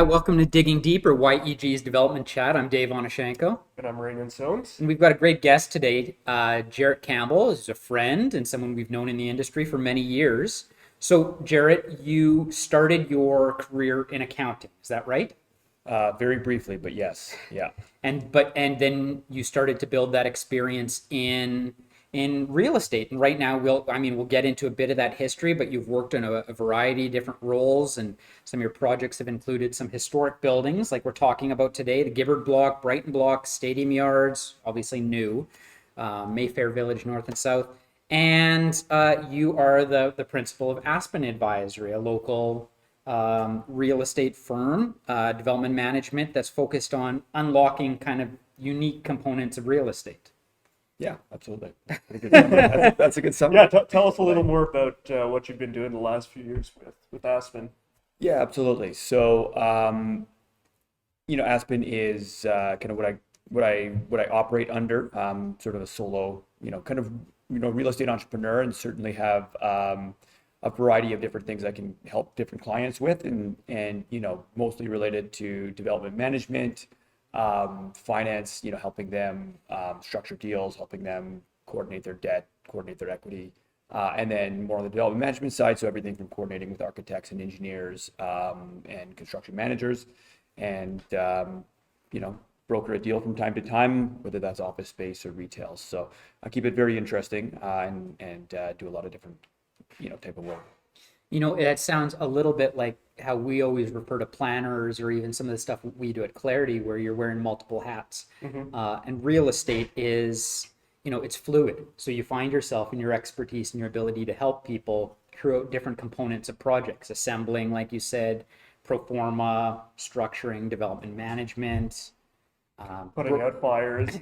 welcome to Digging Deeper, YEG's Development Chat. I'm Dave Onashenko. And I'm Ranon Soames. And we've got a great guest today, Jarrett Campbell, who's a friend and someone we've known in the industry for many years. So, Jarrett, you started your career in accounting, is that right? Very briefly, but yes, yeah. And then you started to build that experience in real estate. And right now, we'll get into a bit of that history, but you've worked in a variety of different roles, and some of your projects have included some historic buildings, like we're talking about today, the Gibbard Block, Brighton Block, Stadium Yards, obviously new, Mayfair Village, North and South. And you are the principal of Aspen Advisory, a local real estate firm, development management that's focused on unlocking kind of unique components of real estate. Yeah, absolutely. That's a good summary. Yeah, tell us a little more about what you've been doing the last few years with Aspen. Yeah, absolutely. So, Aspen is kind of what I operate under, sort of a solo, real estate entrepreneur, and certainly have a variety of different things I can help different clients with, and mostly related to development management, finance, helping them structure deals, helping them coordinate their debt, coordinate their equity, and then more on the development management side, so everything from coordinating with architects and engineers and construction managers, and broker a deal from time to time, whether that's office space or retail. So I keep it very interesting and do a lot of different type of work. It sounds a little bit like how we always refer to planners, or even some of the stuff we do at Clarity, where you're wearing multiple hats. Mm-hmm. And real estate is, it's fluid. So you find yourself in your expertise and your ability to help people throughout different components of projects, assembling, like you said, pro forma, structuring, development management, Putting out fires,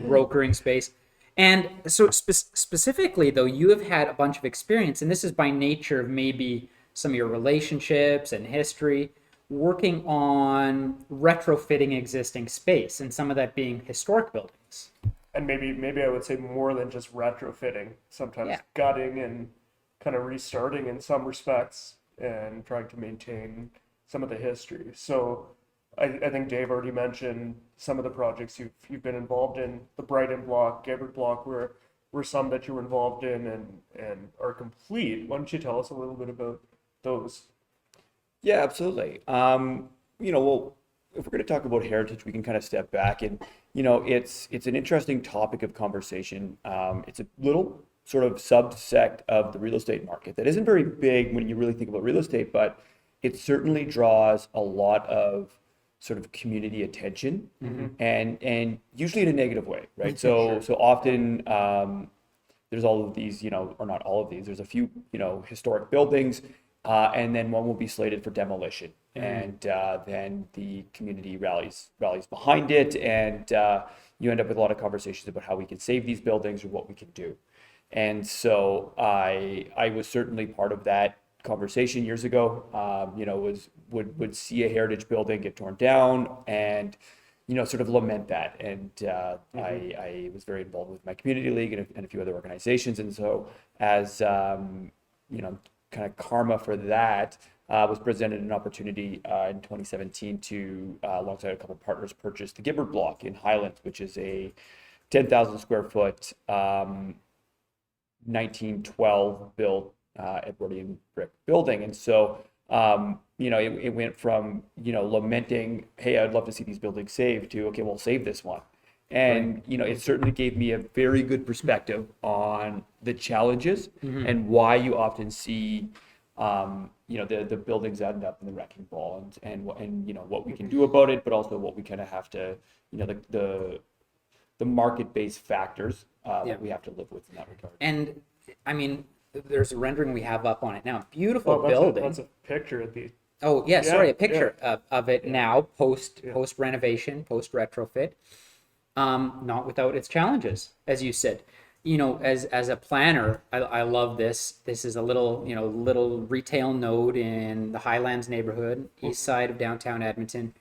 brokering space. And so specifically, though, you have had a bunch of experience, and this is by nature of maybe some of your relationships and history, working on retrofitting existing space, and some of that being historic buildings. and maybe I would say more than just retrofitting. Sometimes gutting and kind of restarting in some respects, and trying to maintain some of the history. So I think Dave already mentioned some of the projects you've been involved in. The Brighton Block, Gibbard Block were some that you were involved in and are complete. Why don't you tell us a little bit about those? Yeah, absolutely. Well, if we're going to talk about heritage, we can kind of step back, and it's an interesting topic of conversation. It's a little sort of subsect of the real estate market that isn't very big when you really think about real estate, but it certainly draws a lot of sort of community attention, Mm-hmm. and usually in a negative way, right? Sure. So often there's all of these, or not all of these. There's a few, historic buildings, and then one will be slated for demolition, and then the community rallies behind it, and you end up with a lot of conversations about how we can save these buildings or what we can do. And so I was certainly part of that conversation years ago. Would see a heritage building get torn down and sort of lament that, and I was very involved with my community league and a few other organizations, and so as kind of karma for that, was presented an opportunity in 2017 to alongside a couple of partners purchase the Gibbard Block in Highlands, which is a 10,000 square foot 1912 built Edwardian brick building. And so it went from lamenting, hey, I'd love to see these buildings saved, to okay, we'll save this one. And it certainly gave me a very good perspective on the challenges and why you often see the buildings end up in the wrecking ball, and what we can do about it, but also what we kind of have to the market-based factors that we have to live with in that regard. And I mean, there's a rendering we have up on it now. Beautiful building. That's a picture of the. Oh yeah, sorry, a picture of it now, post renovation, post retrofit. Not without its challenges, as you said. As a planner, I love this. This is a little retail node in the Highlands neighborhood, east side of downtown Edmonton,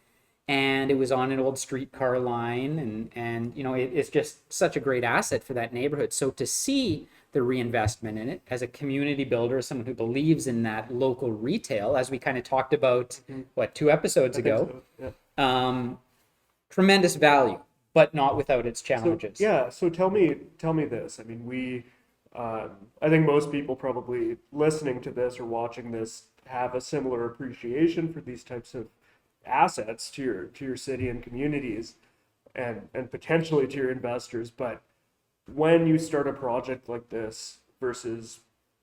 and it was on an old streetcar line, and it's just such a great asset for that neighborhood. So to see the reinvestment in it. As a community builder, someone who believes in that local retail, as we kind of talked about, 2 episodes ago, So, yeah. Tremendous value, but not without its challenges. So tell me this. I mean, I think most people probably listening to this or watching this have a similar appreciation for these types of assets to your city and communities, and potentially to your investors. But when you start a project like this versus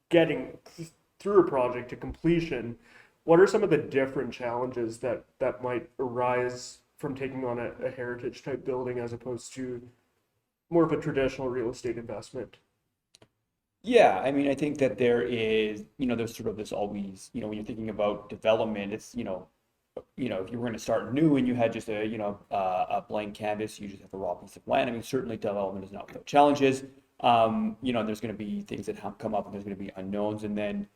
getting through a project to completion, what are some of the different challenges that might arise from taking on a heritage type building as opposed to more of a traditional real estate investment? Yeah, I mean, I think that there is, there's sort of this always, when you're thinking about development, it's, if you were going to start new and you had just a blank canvas, you just have a raw piece of land. I mean, certainly development is not without challenges. There's going to be things that come up and there's going to be unknowns. And then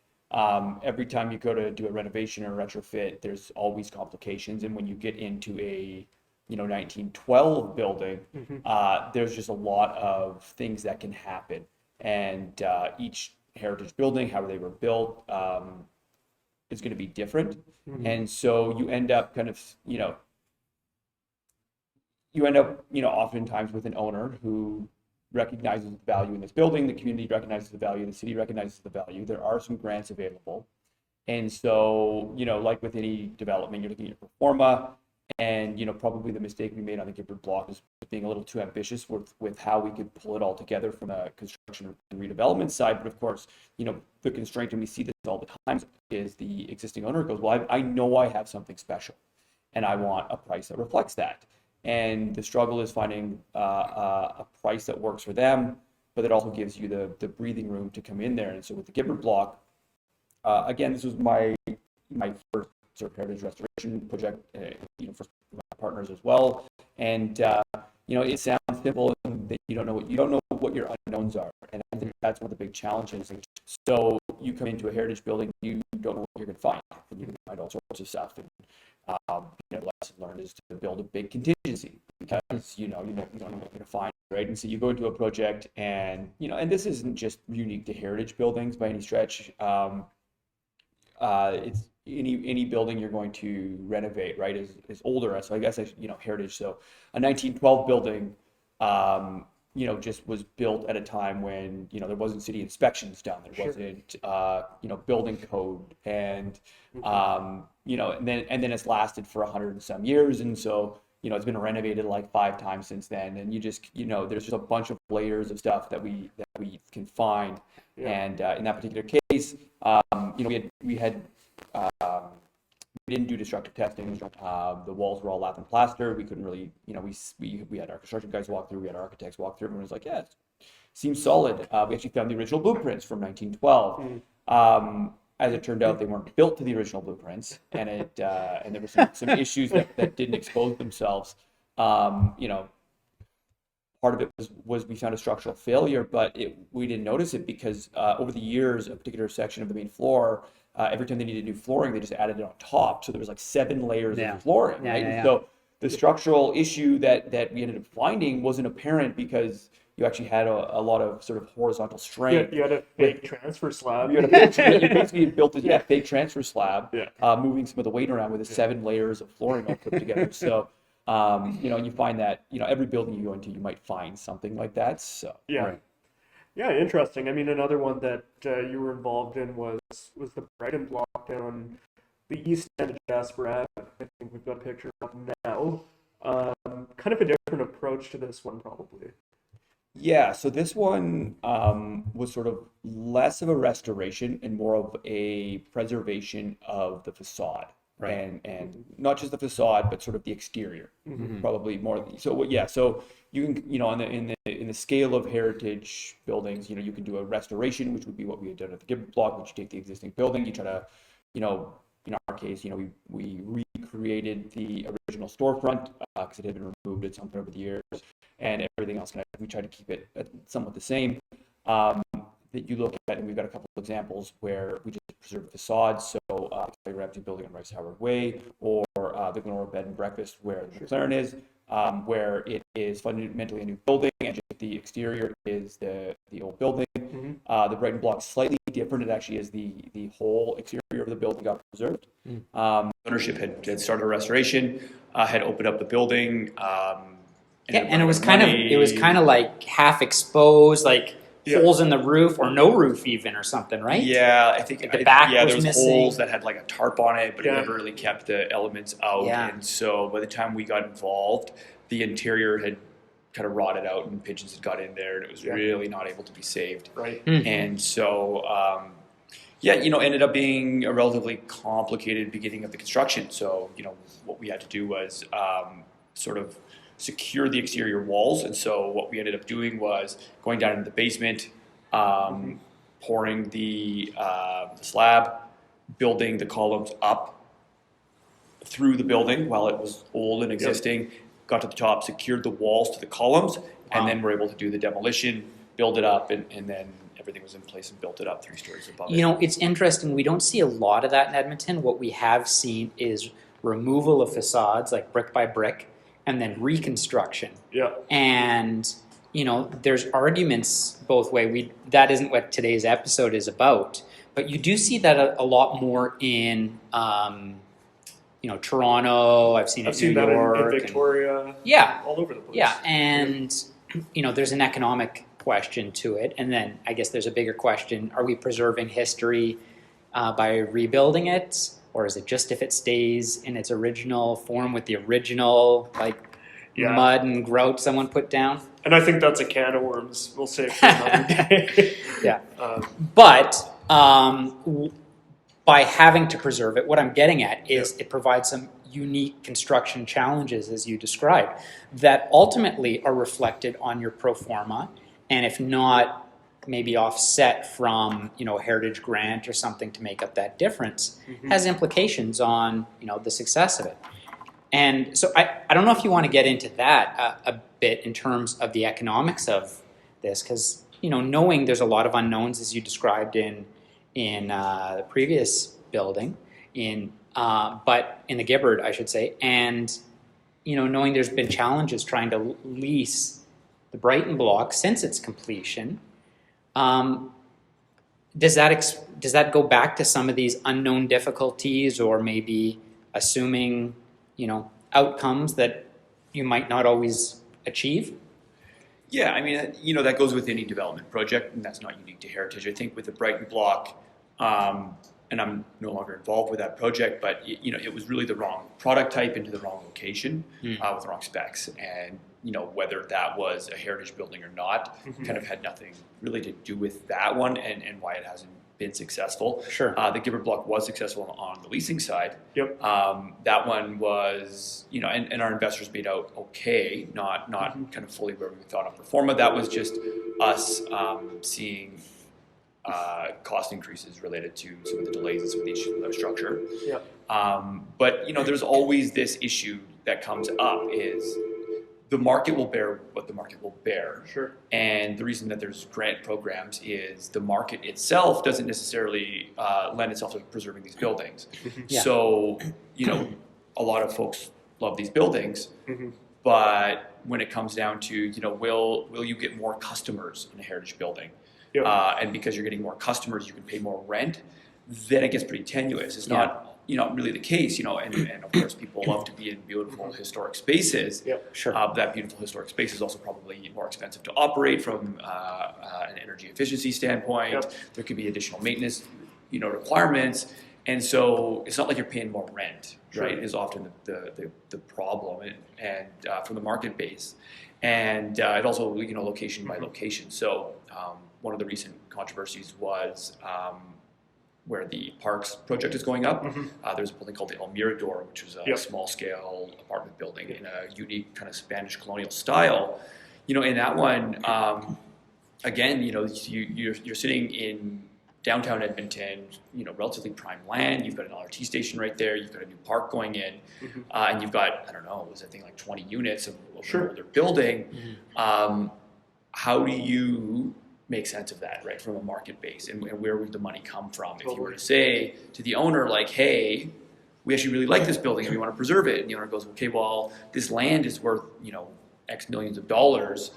every time you go to do a renovation or a retrofit, there's always complications. And when you get into a 1912 building, there's just a lot of things that can happen. And each heritage building, how they were built, is going to be different. And so you end up oftentimes with an owner who recognizes the value in this building, the community recognizes the value, the city recognizes the value. There are some grants available. And so, like with any development, you're looking at your pro forma, and, probably the mistake we made on the Gibbard Block is being a little too ambitious with how we could pull it all together from a construction and redevelopment side. But of course, the constraint, and we see this all the time, is the existing owner goes, well, I know I have something special and I want a price that reflects that. And the struggle is finding a price that works for them, but that also gives you the breathing room to come in there. And so with the Gibbard Block, again, this was my first sort of heritage restoration project, for my partners as well. And it sounds simple, and you don't know what your unknowns are, and I think that's one of the big challenges. So you come into a heritage building, you don't know what you're going to find, and you can find all sorts of stuff. And lesson learned is to build a big contingency, because you don't know what you're going to find, right? And so you go into a project, and and this isn't just unique to heritage buildings by any stretch. It's any building you're going to renovate, right, is older. So I guess heritage. So a 1912 building, just was built at a time when there wasn't city inspections done. There wasn't building code, and and then it's lasted for 100 and some years, and so it's been renovated like 5 times since then. And you just there's just a bunch of layers of stuff that we can find. And in that particular case, we didn't do destructive testing. The walls were all lath and plaster. We couldn't really, we had our construction guys walk through, we had our architects walk through. Everyone was like, yeah, it seems solid. We actually found the original blueprints from 1912. As it turned out, they weren't built to the original blueprints, and and there were some issues that didn't expose themselves. Part of it was we found a structural failure, but we didn't notice it because over the years, a particular section of the main floor, every time they needed new flooring, they just added it on top. So there was like 7 layers of flooring, right? So the structural issue that we ended up finding wasn't apparent because you actually had a lot of sort of horizontal strength. You had a fake transfer slab. You basically built a fake transfer slab, moving some of the weight around with the 7 layers of flooring all put together. So you find that every building you go into, you might find something like that. So yeah, interesting. I mean, another one that you were involved in was the Brighton Block down the east end of Aspen Advisory. I think we've got a picture of now. Kind of a different approach to this one, probably. Yeah, so this one was sort of less of a restoration and more of a preservation of the facade. Right. And not just the facade, but sort of the exterior, probably more. So so you can, in the scale of heritage buildings, you can do a restoration, which would be what we had done at the Gibbard Block, which you take the existing building, you try to, in our case, we recreated the original storefront because it had been removed at some point over the years, and everything else we try to keep it somewhat the same. That you look at, and we've got a couple of examples where we just preserve the facade. So the Ramsey building on Rice Howard Way, or the Glenora Bed and Breakfast where the McLaren is, where it is fundamentally a new building, and just the exterior is the old building. The Brighton Block is slightly different. It actually is the whole exterior of the building got preserved. Ownership had started a restoration, had opened up the building. And it was kind of like half exposed, like holes in the roof or no roof even or something, right? Yeah, I think the back there was was missing. holes that had like a tarp on it, but it never really kept the elements out. And so by the time we got involved, the interior had kind of rotted out and pigeons had got in there, and it was really not able to be saved. Right. And so ended up being a relatively complicated beginning of the construction. So what we had to do was sort of secure the exterior walls, and so what we ended up doing was going down into the basement, pouring the slab, building the columns up through the building while it was old and existing, got to the top, secured the walls to the columns, and then we're able to do the demolition, build it up, and then everything was in place and built it up 3 stories above it. It's interesting. We don't see a lot of that in Edmonton. What we have seen is removal of facades, like brick by brick, and then reconstruction. Yeah. And, there's arguments both ways. That isn't what today's episode is about. But you do see that a lot more in, Toronto. I've seen it in New York. In Victoria. All over the place. Yeah, and, there's an economic question to it. And then I guess there's a bigger question. Are we preserving history by rebuilding it? Or is it just if it stays in its original form with the original mud and grout someone put down? And I think that's a can of worms. We'll save for another day. But by having to preserve it, what I'm getting at is it provides some unique construction challenges, as you described, that ultimately are reflected on your pro forma, and if not, maybe offset from a heritage grant or something to make up that difference, has implications on the success of it. And so I don't know if you want to get into that a bit in terms of the economics of this, because knowing there's a lot of unknowns, as you described in the previous building, but in the Gibbard, I should say, and knowing there's been challenges trying to lease the Brighton Block since its completion. Does that go back to some of these unknown difficulties, or maybe assuming outcomes that you might not always achieve? Yeah, I mean, that goes with any development project, and that's not unique to Heritage. I think with the Brighton Block, and I'm no longer involved with that project, but it was really the wrong product type into the wrong location with the wrong specs, and whether that was a heritage building or not kind of had nothing really to do with that one and why it hasn't been successful. Sure. The Gibbard Block was successful on the leasing side. Yep. That one was, and our investors made out okay, not kind of fully where we thought on pro forma. That was just us seeing cost increases related to some of the delays and some of the issues with our structure. Yeah. But there's always this issue that comes up is the market will bear what the market will bear. Sure. And the reason that there's grant programs is the market itself doesn't necessarily lend itself to preserving these buildings. Yeah. So, a lot of folks love these buildings, but when it comes down to, will you get more customers in a heritage building? Yep. And because you're getting more customers, you can pay more rent, then it gets pretty tenuous. It's not really the case, and of course people love to be in beautiful historic spaces. Yep. Sure. That beautiful historic space is also probably more expensive to operate from an energy efficiency standpoint. Yep. There could be additional maintenance, requirements. And so it's not like you're paying more rent, Sure. right? Is often the problem and from the market base. And it also, location by location. So one of the recent controversies was where the Parks project is going up. There's a building called the El Mirador, which was a small-scale apartment building in a unique kind of Spanish colonial style. In that one, again, you're sitting in downtown Edmonton, relatively prime land. You've got an LRT station right there. You've got a new park going in, and you've got, I don't know, was I think like 20 units of an older building. How do you make sense of that, right, from a market base, and where would the money come from? If you were to say to the owner, like, hey, we actually really like this building and we want to preserve it, and the owner goes, okay, well, this land is worth, X millions of dollars,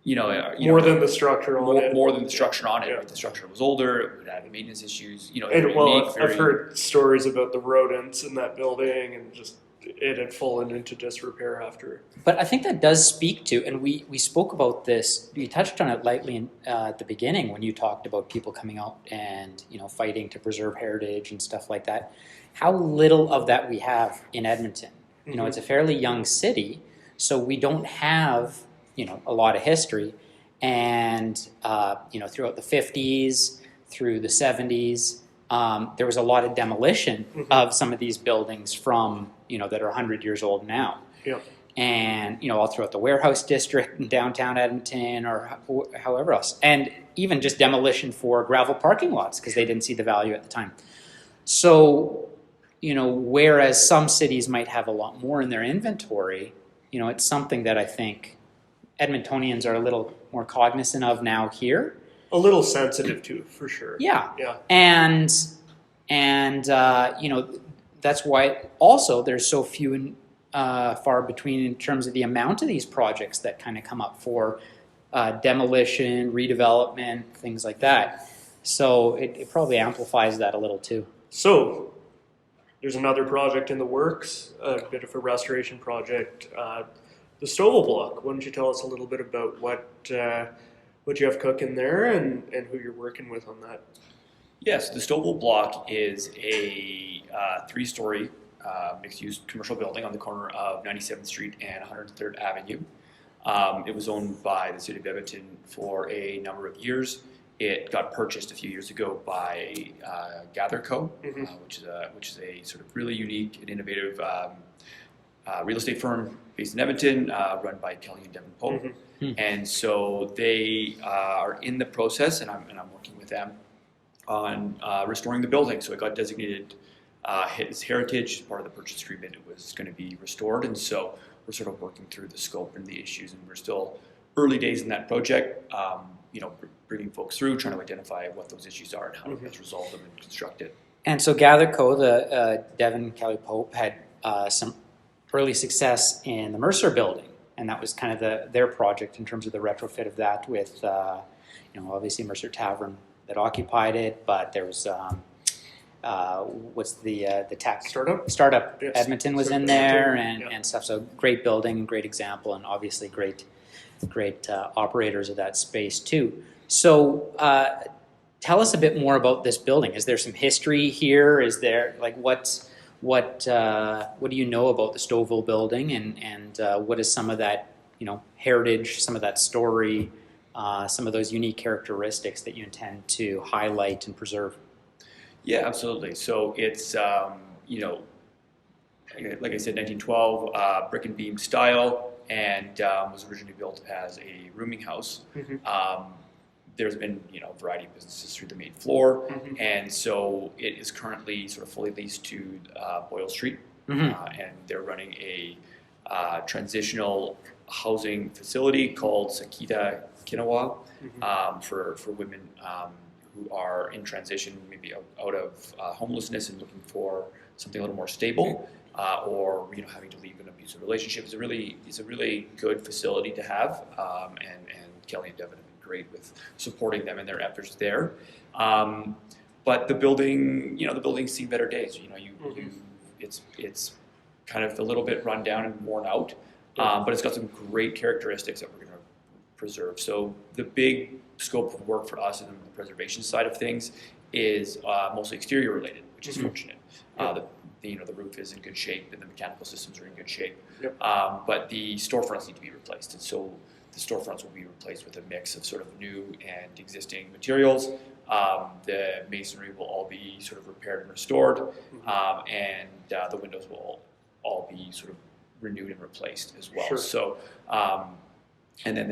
more than the structure on it. More than the structure on it. Yeah. Right? The structure was older. It would have maintenance issues. I've heard stories about the rodents in that building, and just it had fallen into disrepair after. But I think that does speak to, and we spoke about this, we touched on it lightly at the beginning when you talked about people coming out and, fighting to preserve heritage and stuff like that. How little of that we have in Edmonton. It's a fairly young city, so we don't have, a lot of history. And, throughout the 50s, through the 70s, there was a lot of demolition of some of these buildings from, that are 100 years old now. Yeah. And, all throughout the warehouse district in downtown Edmonton or however else. And even just demolition for gravel parking lots because they didn't see the value at the time. So, whereas some cities might have a lot more in their inventory, it's something that I think Edmontonians are a little more cognizant of now here. A little sensitive to, for sure. Yeah. Yeah. And that's why also there's so few and far between in terms of the amount of these projects that kind of come up for demolition, redevelopment, things like that. So it probably amplifies that a little too. So there's another project in the works, a bit of a restoration project, the Stovel Block. Why don't you tell us a little bit about what you have cooking there and who you're working with on that? Yes, the Stovel Block is a 3-story mixed-use commercial building on the corner of 97th Street and 103rd Avenue. It was owned by the City of Edmonton for a number of years. It got purchased a few years ago by Gather Co., which is a sort of really unique and innovative real estate firm based in Edmonton, run by Kelly and Devin Pope. And so they are in the process, and I'm working with them on restoring the building. So it got designated as heritage. As part of the purchase agreement, it was going to be restored, and so we're sort of working through the scope and the issues, and we're still early days in that project. Bringing folks through, trying to identify what those issues are and how to best resolve them and construct it. And so Gather Co., the Devin Kelly Pope, had some early success in the Mercer building, and that was kind of their project in terms of the retrofit of that with, obviously Mercer Tavern that occupied it, but there was what's the tech startup Yes. Edmonton was in there and stuff. So great building, great example, and obviously great operators of that space too. So tell us a bit more about this building. Is there some history here? Is there what do you know about the Stovel building, and what is some of that heritage, some of that story, some of those unique characteristics that you intend to highlight and preserve? Yeah, absolutely. So it's like I said, 1912 brick and beam style, and was originally built as a rooming house. There's been a variety of businesses through the main floor, and so it is currently sort of fully leased to Boyle Street, and they're running a transitional housing facility called Sakita Kinawa for women who are in transition, maybe out of homelessness and looking for something a little more stable, or having to leave an abusive relationship. It's a really good facility to have, and Kelly and Devin have been great with supporting them in their efforts there. But the building's seen better days. It's kind of a little bit run down and worn out, but it's got some great characteristics that we're going to preserve. So the big scope of work for us in the preservation side of things is mostly exterior related, which is fortunate. The roof is in good shape and the mechanical systems are in good shape. But the storefronts need to be replaced, and so the storefronts will be replaced with a mix of sort of new and existing materials. The masonry will all be sort of repaired and restored, and the windows will all be sort of renewed and replaced as well. Sure. So, and then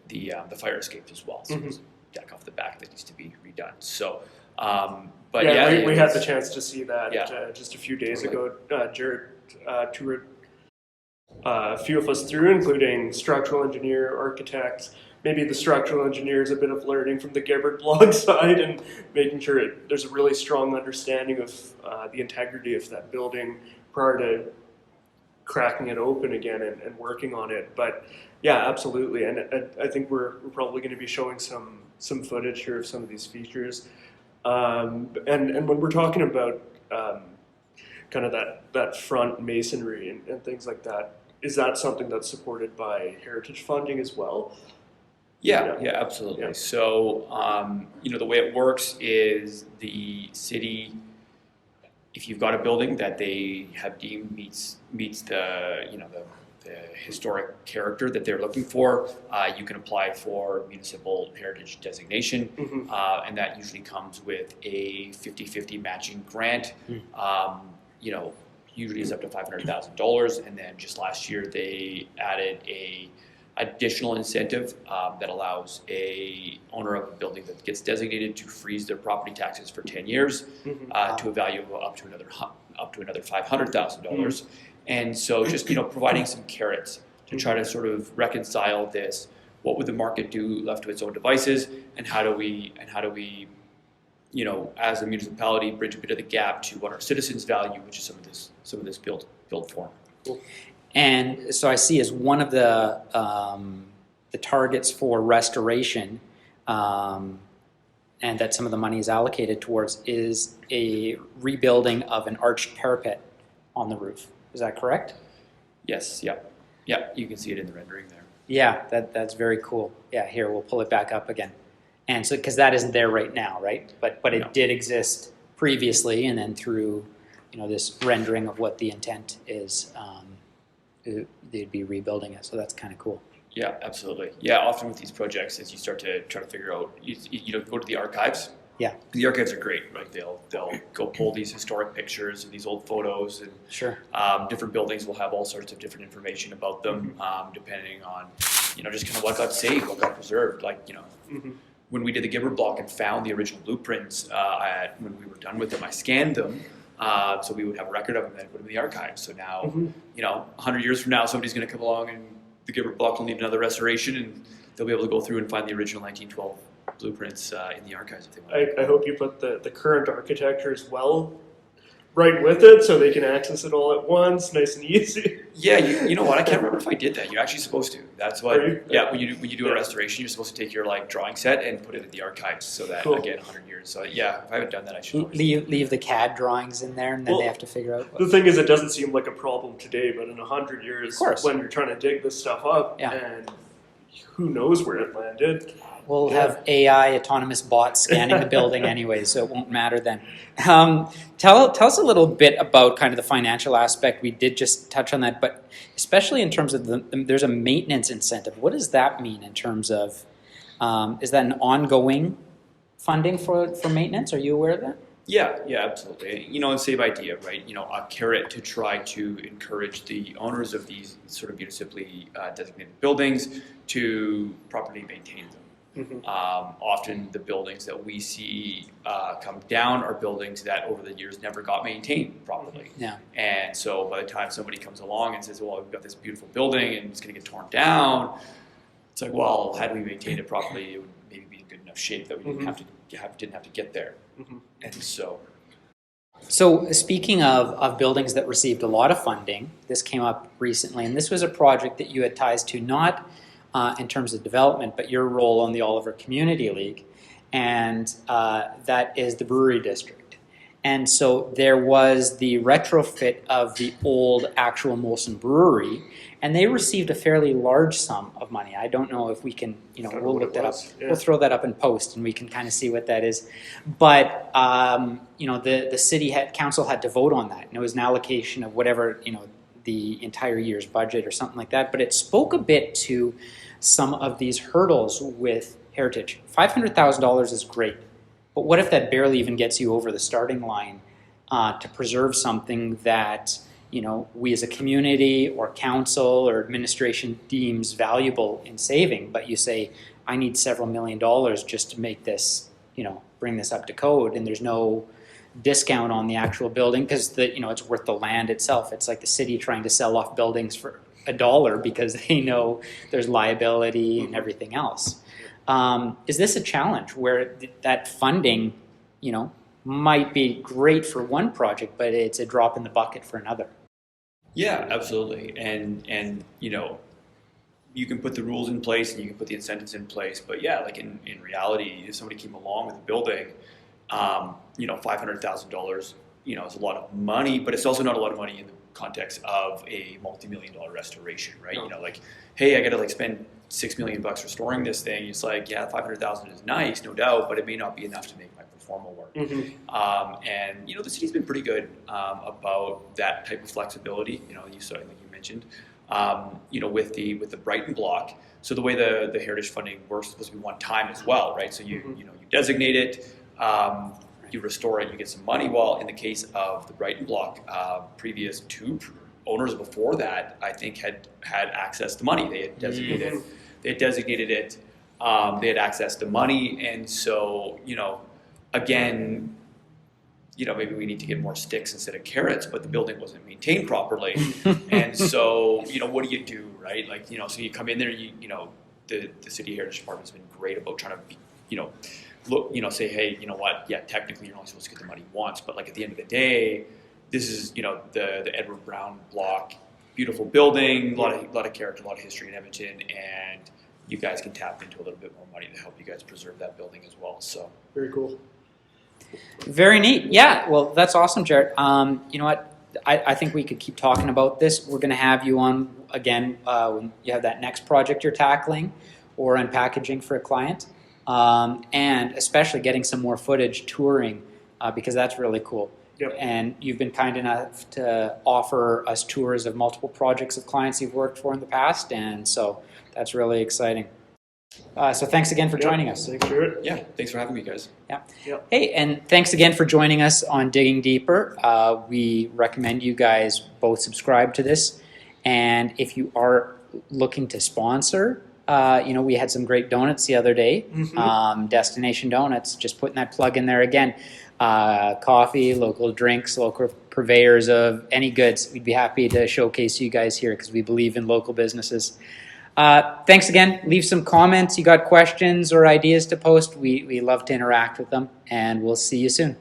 the fire escapes as well. So there's a deck off the back that needs to be redone. So, but we had the chance to see that just a few days ago. Jarrett toured a few of us through, including structural engineer, architects. Maybe the structural engineer is a bit of learning from the Gibbard Block side and making sure there's a really strong understanding of the integrity of that building prior to cracking it open again and working on it. But yeah, absolutely. And I think we're probably going to be showing some footage here of some of these features. And when we're talking about kind of that front masonry and things like that, is that something that's supported by heritage funding as well? Yeah, absolutely. Yeah. So, the way it works is the city, if you've got a building that they have deemed meets the historic character that they're looking for, you can apply for municipal heritage designation, and that usually comes with a 50-50 matching grant. Usually is up to $500,000, and then just last year they added a additional incentive that allows a owner of a building that gets designated to freeze their property taxes for 10 years to a value of up to another $500,000. And so just providing some carrots to try to sort of reconcile this. What would the market do left to its own devices, and how do we as a municipality bridge a bit of the gap to what our citizens value, which is some of this build form. Cool. And so I see as one of the targets for restoration, and that some of the money is allocated towards, is a rebuilding of an arched parapet on the roof. Is that correct? Yes. Yeah. You can see it in the rendering there. Yeah, that's very cool. Yeah, here we'll pull it back up again. And so, because that isn't there right now, right? But it did exist previously, and then through this rendering of what the intent is, they'd be rebuilding it. So that's kind of cool. Yeah, absolutely. Yeah, often with these projects, as you start to try to figure out, you go to the archives. Yeah. The archives are great, right? They'll go pull these historic pictures and these old photos, and sure. Different buildings will have all sorts of different information about them, depending on just kind of what got saved, what got preserved. Like when we did the Gibbard Block and found the original blueprints, when we were done with them, I scanned them. So we would have a record of them and put them in the archives. So now, 100 years from now, somebody's going to come along and the Gibbard Block will need another restoration, and they'll be able to go through and find the original 1912 blueprints in the archives if they want. I hope you put the current architecture as well right with it, so they can access it all at once, nice and easy. Yeah, you know what? I can't remember if I did that. You're actually supposed to. That's what. Yeah, when you do a restoration, you're supposed to take your drawing set and put it in the archives, so that again 100 years. So yeah, if I haven't done that, I should. Leave the CAD drawings in there, and then they have to figure out. The thing is, it doesn't seem like a problem today, but in 100 years, when you're trying to dig this stuff up, and who knows where it landed. We'll have AI autonomous bots scanning the building anyway, so it won't matter then. Tell us a little bit about kind of the financial aspect. We did just touch on that, but especially in terms of there's a maintenance incentive. What does that mean in terms of, is that an ongoing funding for maintenance? Are you aware of that? Yeah, absolutely. And same idea, right? A carrot to try to encourage the owners of these sort of municipally designated buildings to properly maintain them. Often the buildings that we see come down are buildings that over the years never got maintained properly. Yeah. And so by the time somebody comes along and says, well, we've got this beautiful building and it's going to get torn down, it's like, well, had we maintained it properly, it would maybe be in good enough shape that we didn't have to get there. And so speaking of buildings that received a lot of funding, this came up recently, and this was a project that you had ties to, not in terms of development, but your role on the Oliver Community League, and that is the Brewery District. And so there was the retrofit of the old actual Molson Brewery, and they received a fairly large sum of money. I don't know if we can, we'll look that up. Yeah. We'll throw that up in post, and we can kind of see what that is. But the city council had to vote on that, and it was an allocation of whatever the entire year's budget or something like that. But it spoke a bit to some of these hurdles with heritage. $500,000 is great, but what if that barely even gets you over the starting line to preserve something that we as a community or council or administration deems valuable in saving? But you say, I need several $1 million just to make this, bring this up to code, and there's no discount on the actual building because it's worth the land itself. It's like the city trying to sell off buildings for $1 because they know there's liability and everything else. Is this a challenge where that funding, might be great for one project, but it's a drop in the bucket for another? Yeah, absolutely. And you know, you can put the rules in place and you can put the incentives in place, but yeah, like in reality, if somebody came along with a building, you know, $500,000, you know, is a lot of money, but it's also not a lot of money in the context of a multi-million-dollar restoration, right? You know, like, hey, I got to like spend $6 million restoring this thing. It's like, yeah, 500,000 is nice, no doubt, but it may not be enough to make my performa work. And you know, the city's been pretty good about that type of flexibility. You know, you saw, like you mentioned, you know, with the Brighton Block. So the way the heritage funding works is supposed to be one time as well, right? So you know, you designate it, you restore it, you get some money. Well, in the case of the Brighton Block, previous two owners before that, I think had access to money. They had designated it. They had access to money, and so, you know, again, you know, maybe we need to get more sticks instead of carrots, but the building wasn't maintained properly. And so, you know, what do, right? Like, you know, so you come in there, you know, the City Heritage Department's been great about trying to, you know, look, you know, say, hey, you know what, yeah, technically you're only supposed to get the money once, but like at the end of the day, this is, you know, the Edward Brown Block, beautiful building, a lot of character, a lot of history in Edmonton, and you guys can tap into a little bit more money to help you guys preserve that building as well. So Very cool. Very neat. Yeah, well, that's awesome, Jarrett. You know what? I think we could keep talking about this. We're going to have you on again when you have that next project you're tackling or unpackaging for a client. And especially getting some more footage touring because that's really cool. Yep. And you've been kind enough to offer us tours of multiple projects of clients you've worked for in the past, and so that's really exciting. So thanks again for joining us. Thanks, Jarrett. yeah, thanks for having me, guys. Yeah. Yep. Hey, and thanks again for joining us on Digging Deeper. We recommend you guys both subscribe to this, and if you are looking to sponsor, you know, we had some great donuts the other day. Destination Donuts, just putting that plug in there again. Coffee, local drinks, local purveyors of any goods. We'd be happy to showcase you guys here because we believe in local businesses. Thanks again. Leave some comments. You got questions or ideas to post. We love to interact with them, and we'll see you soon.